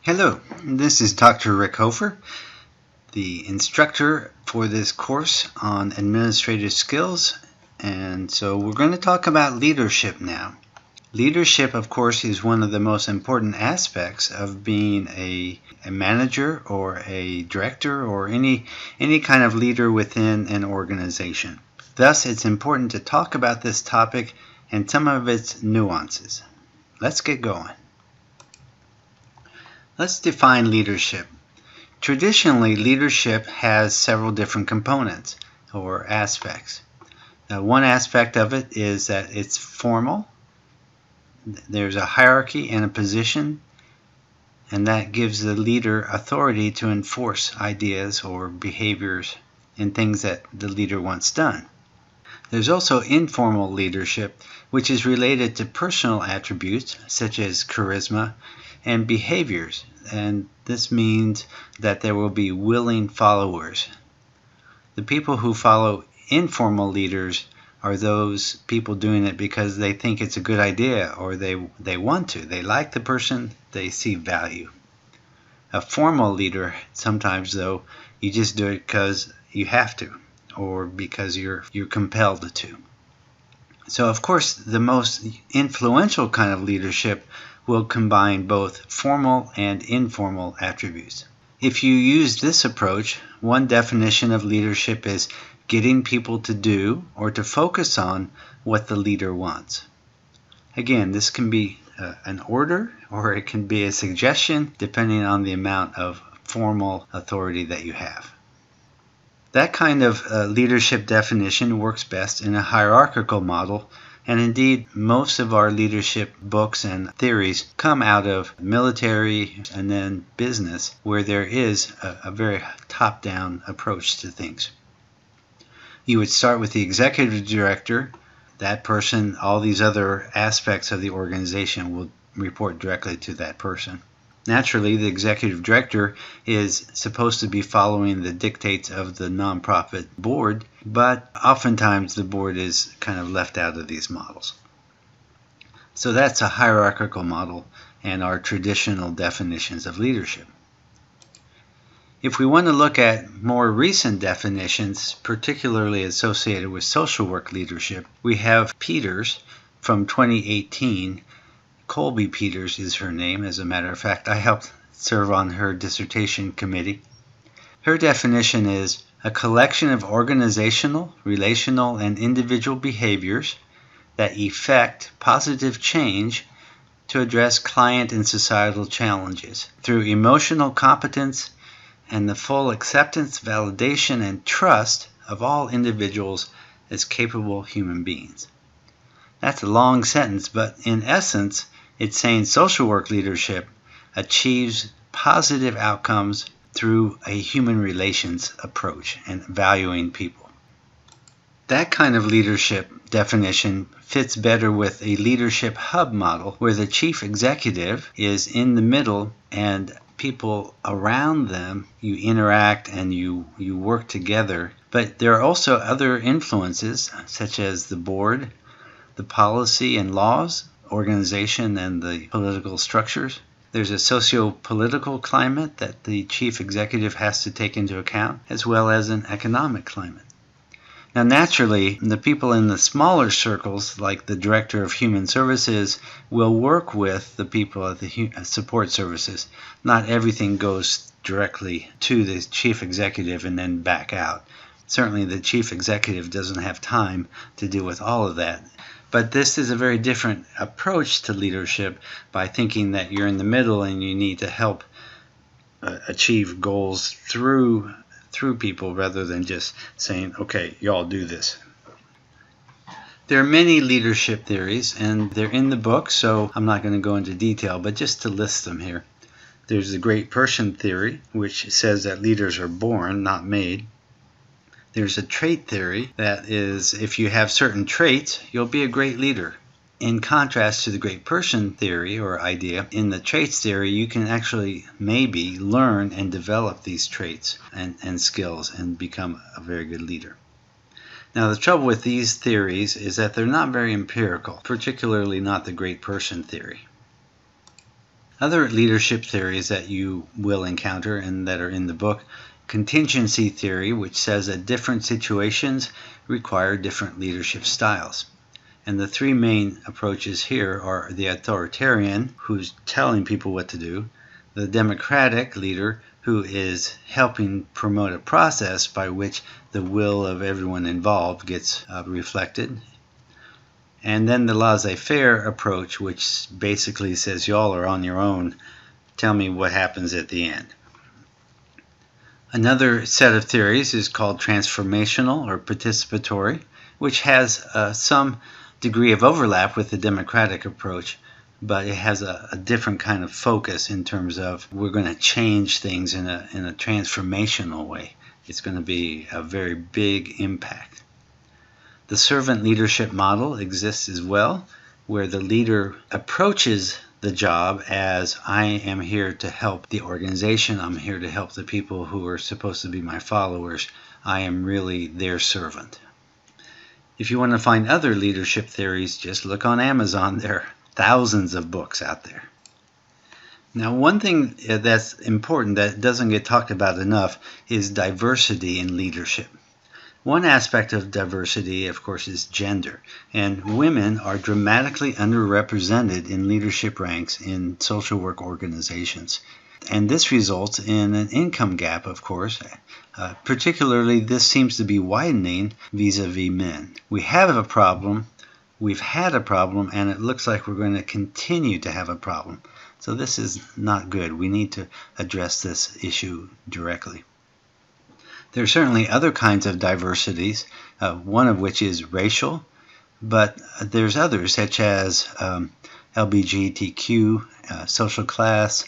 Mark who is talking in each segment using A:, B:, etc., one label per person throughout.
A: Hello, this is Dr. Rick Hofer, the instructor for this course on administrative skills. And so we're going to talk about leadership now. Leadership, of course, is one of the most important aspects of being a manager or a director or any kind of leader within an organization. Thus, it's important to talk about this topic and some of its nuances. Let's get going. Let's define leadership. Traditionally, leadership has several different components or aspects. Now, one aspect of it is that it's formal. There's a hierarchy and a position, and that gives the leader authority to enforce ideas or behaviors and things that the leader wants done. There's also informal leadership, which is related to personal attributes such as charisma and behaviors, and this means that there will be willing followers. The people who follow informal leaders are those people doing it because they think it's a good idea or they want to. They like the person, they see value. A formal leader, sometimes though, you just do it because you have to or because you're compelled to. So of course the most influential kind of leadership will combine both formal and informal attributes. If you use this approach, one definition of leadership is getting people to do or to focus on what the leader wants. Again, this can be an order or it can be a suggestion depending on the amount of formal authority that you have. That kind of leadership definition works best in a hierarchical model, and indeed most of our leadership books and theories come out of military and then business, where there is a very top-down approach to things. You would start with the executive director. That person, all these other aspects of the organization will report directly to that person. Naturally, the executive director is supposed to be following the dictates of the nonprofit board, but oftentimes the board is kind of left out of these models. So that's a hierarchical model and our traditional definitions of leadership. If we want to look at more recent definitions, particularly associated with social work leadership, we have Peters from 2018. Colby Peters is her name. As a matter of fact, I helped serve on her dissertation committee. Her definition is a collection of organizational, relational, and individual behaviors that effect positive change to address client and societal challenges through emotional competence and the full acceptance, validation, and trust of all individuals as capable human beings. That's a long sentence, but in essence, it's saying social work leadership achieves positive outcomes through a human relations approach and valuing people. That kind of leadership definition fits better with a leadership hub model where the chief executive is in the middle and people around them, you interact and you work together. But there are also other influences such as the board, the policy and laws, organization and the political structures. There's a socio-political climate that the chief executive has to take into account, as well as an economic climate. Now, naturally, the people in the smaller circles, like the director of human services, will work with the people at the support services. Not everything goes directly to the chief executive and then back out. Certainly, the chief executive doesn't have time to deal with all of that. But this is a very different approach to leadership by thinking that you're in the middle and you need to help achieve goals through people rather than just saying, okay, y'all do this. There are many leadership theories and they're in the book, so I'm not going to go into detail, but just to list them here. There's the Great Person theory, which says that leaders are born, not made. There's a trait theory that is, if you have certain traits, you'll be a great leader. In contrast to the Great Person theory or idea, in the traits theory, you can actually maybe learn and develop these traits and skills and become a very good leader. Now, the trouble with these theories is that they're not very empirical, particularly not the great person theory. Other leadership theories that you will encounter and that are in the book: contingency theory, which says that different situations require different leadership styles. And the three main approaches here are the authoritarian, who's telling people what to do; the democratic leader, who is helping promote a process by which the will of everyone involved gets reflected; and then the laissez-faire approach, which basically says y'all are on your own, tell me what happens at the end. Another set of theories is called transformational or participatory, which has some degree of overlap with the democratic approach, but it has a different kind of focus in terms of we're going to change things in a transformational way. It's going to be a very big impact. The servant leadership model exists as well, where the leader approaches the job as, I am here to help the organization, I'm here to help the people who are supposed to be my followers, I am really their servant. If you want to find other leadership theories, just look on Amazon. There are thousands of books out there. Now, one thing that's important that doesn't get talked about enough is diversity in leadership. One aspect of diversity, of course, is gender, and women are dramatically underrepresented in leadership ranks in social work organizations. And this results in an income gap, of course. Particularly, this seems to be widening vis-a-vis men. We have a problem, we've had a problem, and it looks like we're going to continue to have a problem. So this is not good. We need to address this issue directly. There are certainly other kinds of diversities, one of which is racial, but there's others such as LGBTQ, social class,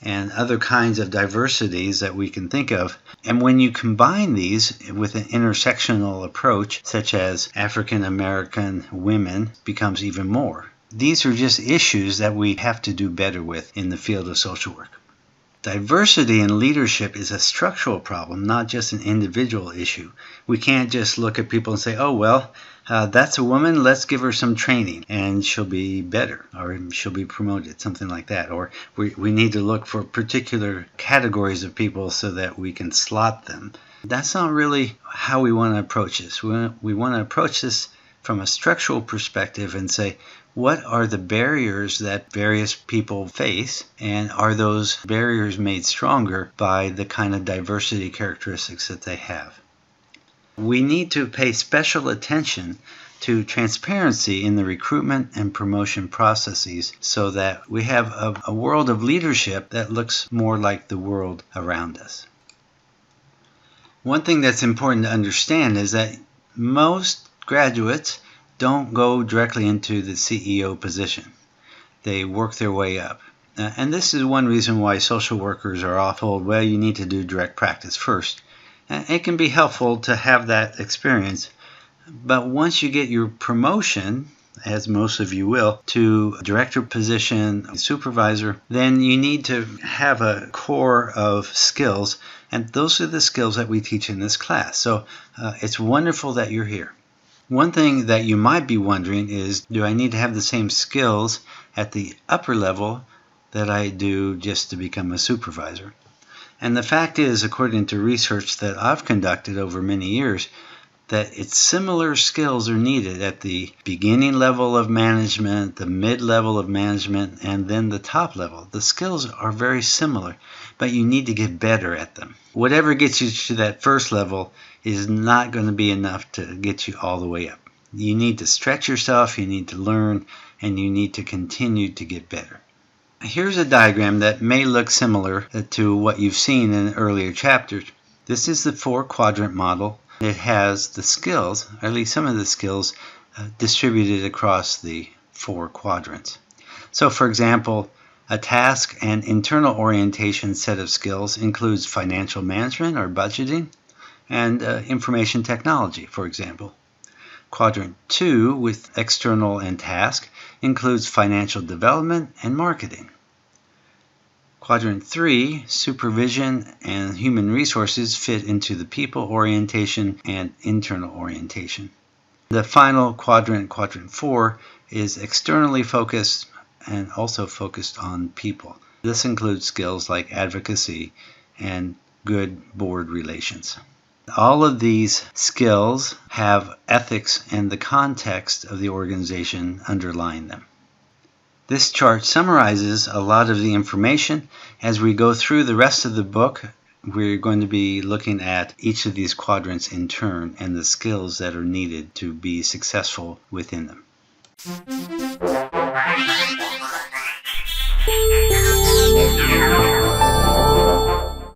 A: and other kinds of diversities that we can think of. And when you combine these with an intersectional approach, such as African American women, becomes even more. These are just issues that we have to do better with in the field of social work. Diversity in leadership is a structural problem, not just an individual issue. We can't just look at people and say, oh, well, that's a woman, let's give her some training and she'll be better, or she'll be promoted, something like that. Or we need to look for particular categories of people so that we can slot them. That's not really how we want to approach this. We want to approach this from a structural perspective and say, what are the barriers that various people face, and are those barriers made stronger by the kind of diversity characteristics that they have? We need to pay special attention to transparency in the recruitment and promotion processes so that we have a world of leadership that looks more like the world around us. One thing that's important to understand is that most graduates don't go directly into the CEO position. They work their way up. And this is one reason why social workers are often told, well, you need to do direct practice first. And it can be helpful to have that experience. But once you get your promotion, as most of you will, to director position, supervisor, then you need to have a core of skills. And those are the skills that we teach in this class. So it's wonderful that you're here. One thing that you might be wondering is, do I need to have the same skills at the upper level that I do just to become a supervisor? And the fact is, according to research that I've conducted over many years, that it's similar skills are needed at the beginning level of management, the mid-level of management, and then the top level. The skills are very similar, but you need to get better at them. Whatever gets you to that first level is not going to be enough to get you all the way up. You need to stretch yourself, you need to learn, and you need to continue to get better. Here's a diagram that may look similar to what you've seen in earlier chapters. This is the 4-quadrant model. It has the skills, or at least some of the skills, distributed across the 4 quadrants. So, for example, a task and internal orientation set of skills includes financial management or budgeting and information technology, for example. Quadrant 2, with external and task, includes financial development and marketing. Quadrant 3, supervision and human resources, fit into the people orientation and internal orientation. The final quadrant, Quadrant 4, is externally focused and also focused on people. This includes skills like advocacy and good board relations. All of these skills have ethics and the context of the organization underlying them. This chart summarizes a lot of the information. As we go through the rest of the book, we're going to be looking at each of these quadrants in turn and the skills that are needed to be successful within them.